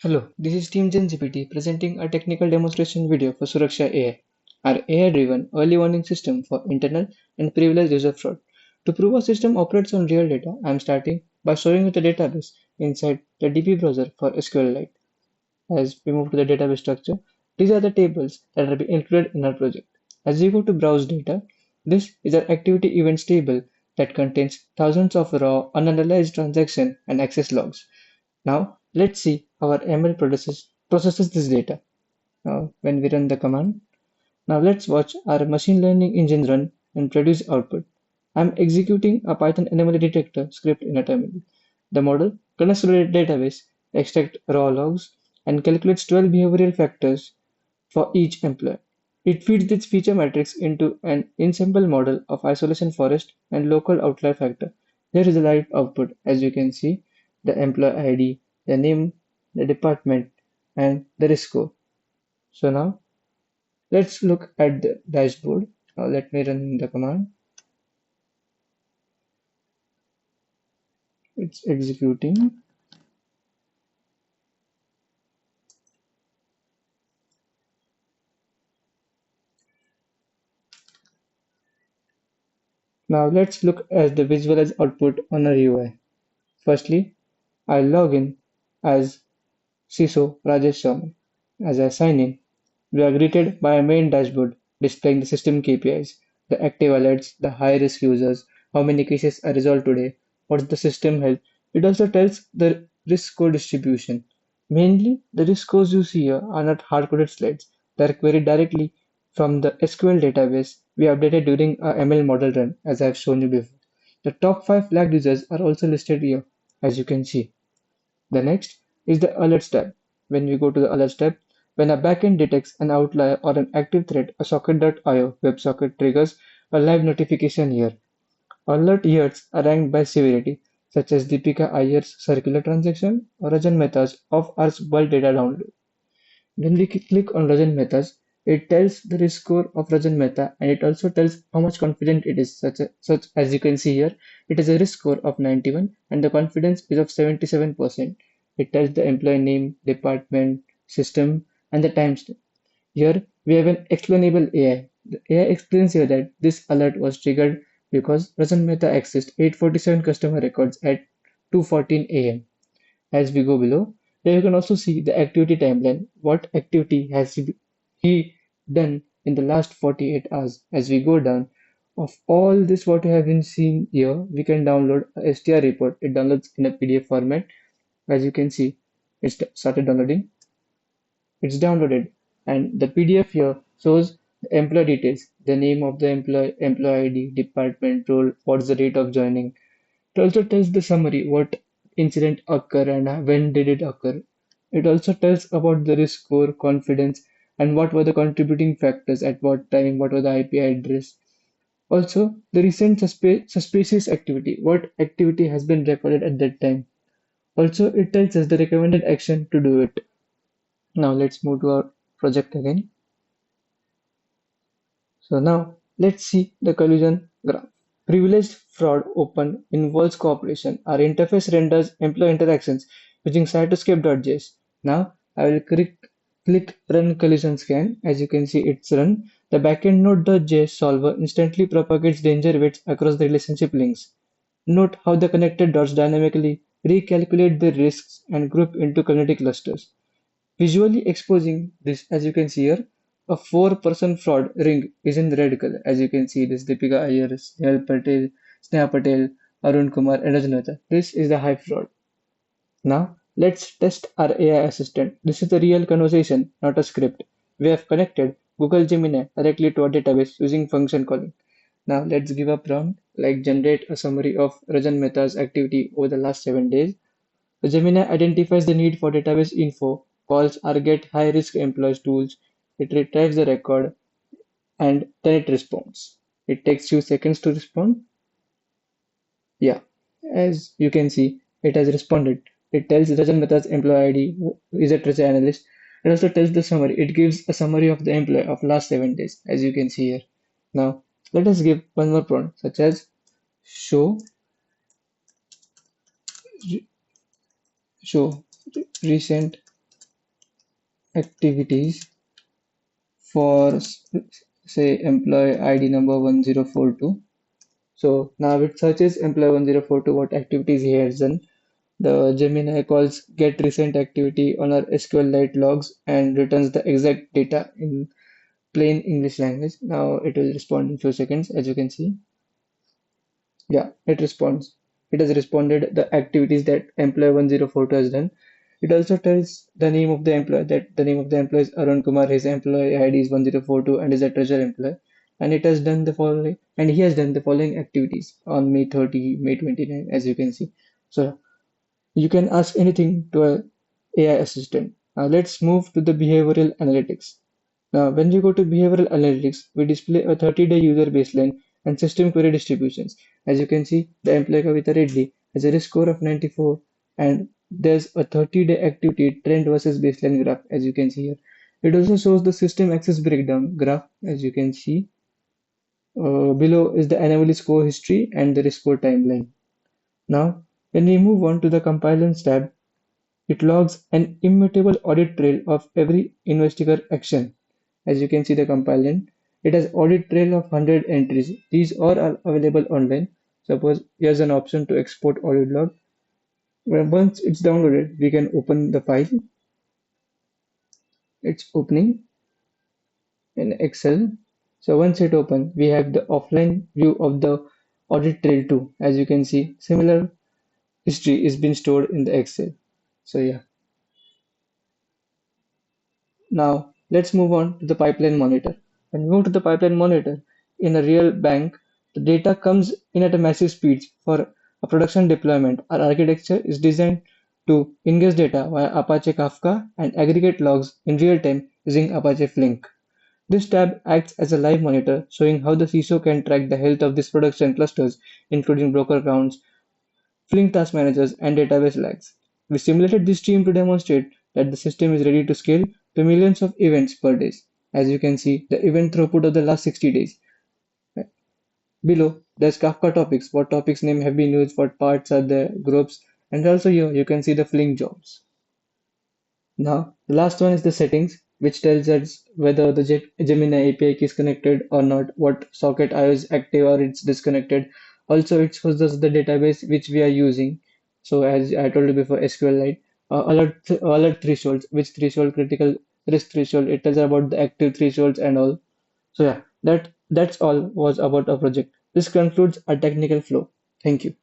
Hello, this is Team Gen GPT presenting a technical demonstration video for Suraksha AI, our AI-driven early warning system for internal and privileged user fraud. To prove our system operates on real data, I am starting by showing you the database inside the DB browser for SQLite. As we move to the database structure, these are the tables that are being included in our project. As we go to browse data, this is our activity events table that contains thousands of raw, unanalyzed transaction and access logs. Now, let's see how our ML processes this data. Now, when we run the command, now let's watch our machine learning engine run and produce output. I'm executing a Python anomaly detector script in a terminal. The model connects to the database, extracts raw logs, and calculates 12 behavioral factors for each employee. It feeds this feature matrix into an ensemble model of isolation forest and local outlier factor. Here is the live output. As you can see, the employee ID, the name, the department, and the risk score. So now let's look at the dashboard. Now let me run the command. It's executing. Now let's look at the visualized output on our UI. Firstly, I log in as CISO Rajesh Sharma. As I sign in, we are greeted by a main dashboard displaying the system KPIs, the active alerts, the high-risk users, how many cases are resolved today, what's the system health. It also tells the risk score distribution. Mainly, the risk scores you see here are not hard-coded slides. They are queried directly from the SQL database we updated during our ML model run, as I have shown you before. The top 5 flagged users are also listed here, as you can see. The next is the Alerts tab. When we go to the Alerts tab, when a backend detects an outlier or an active threat, a socket.io WebSocket triggers a live notification here. Alert years are ranked by severity, such as Deepika Iyer's circular transaction or Rajan Mehta's off-hours bulk data download. When we click on Rajan Mehta's, it tells the risk score of Rajan Mehta and it also tells how much confident it is. Such as you can see here, it has a risk score of 91 and the confidence is of 77%. It tells the employee name, department, system, and the timestamp. Here we have an explainable AI. The AI explains here that this alert was triggered because Rajan Mehta accessed 847 customer records at 2:14 a.m. As we go below, there you can also see the activity timeline. What activity has he done in the last 48 hours? As we go down, of all this what we have been seeing here, we can download a STR report. It downloads in a PDF format. As you can see, it started downloading. It's downloaded, and the PDF here shows the employee details, the name of the employee, employee ID, department, role, what's the date of joining. It also tells the summary, what incident occurred and when did it occur. It also tells about the risk score, confidence, and what were the contributing factors at what time, what was the IP address. Also, the recent suspicious activity, what activity has been recorded at that time. Also, it tells us the recommended action to do it. Now, let's move to our project again. So now let's see the collision graph. Privileged fraud open involves cooperation. Our interface renders employee interactions using cytoscape.js. Now I will click run collision scan. As you can see, it's run. The backend node.js solver instantly propagates danger weights across the relationship links. Note how the connected dots dynamically recalculate the risks and group into community clusters. Visually exposing this, as you can see here, a four-person fraud ring is in red color. As you can see, this Deepika Iyer, Sneha Patel, Arun Kumar, and Rajnata. This is the high fraud. Now, let's test our AI assistant. This is a real conversation, not a script. We have connected Google Gemini directly to our database using function calling. Now, let's give a prompt like generate a summary of Rajan Mehta's activity over the last 7 days. The Gemini identifies the need for database info, calls or get high-risk employees tools, it retrieves the record, and then it responds. It takes few seconds to respond. Yeah, as you can see, it has responded. It tells Rajan Mehta's employee ID who is a treasure analyst. It also tells the summary. It gives a summary of the employee of last 7 days, as you can see here. Now, let us give one more prompt, such as show re- show recent activities for say employee ID number 1042. So now it searches employee 1042 what activities he has done. The Gemini calls get recent activity on our SQLite logs and returns the exact data in plain English language. Now it will respond in few seconds, as you can see. Yeah, it responds. It has responded the activities that employee 1042 has done. It also tells the name of the employee that the name of the employee is Arun Kumar, his employee ID is 1042 and is a treasurer employee. And it has done the following, and he has done the following activities on May 30, May 29, as you can see. So you can ask anything to a AI assistant. Now let's move to the behavioral analytics. Now, when we go to behavioral analytics, we display a 30-day user baseline and system query distributions. As you can see, the employee Kavita Reddy has a risk score of 94, and there's a 30-day activity trend versus baseline graph, as you can see here. It also shows the system access breakdown graph, as you can see. Below is the anomaly score history and the risk score timeline. Now, when we move on to the compliance tab, it logs an immutable audit trail of every investigator action. As you can see the compilant, it has audit trail of 100 entries. These all are available online. Suppose here's an option to export audit log. Well, once it's downloaded, we can open the file. It's opening in Excel. So once it opens, we have the offline view of the audit trail too. As you can see, similar history is being stored in the Excel. So yeah. Now, let's move on to the pipeline monitor. When we move to the pipeline monitor, in a real bank, the data comes in at a massive speed. For a production deployment, our architecture is designed to ingest data via Apache Kafka and aggregate logs in real time using Apache Flink. This tab acts as a live monitor, showing how the CISO can track the health of these production clusters, including broker counts, Flink task managers, and database lags. We simulated this stream to demonstrate that the system is ready to scale to millions of events per day. As you can see, the event throughput of the last 60 days. Below, there's Kafka topics, what topics name have been used, what parts are the groups, and also here you can see the Flink jobs. Now, the last one is the settings, which tells us whether the Gemini API key is connected or not, what socket I is active or it's disconnected. Also, it shows us the database which we are using. So, as I told you before, SQLite, alert thresholds, which threshold, critical risk threshold. It tells about the active thresholds and all. So, yeah, that's all was about our project. This concludes our technical flow. Thank you.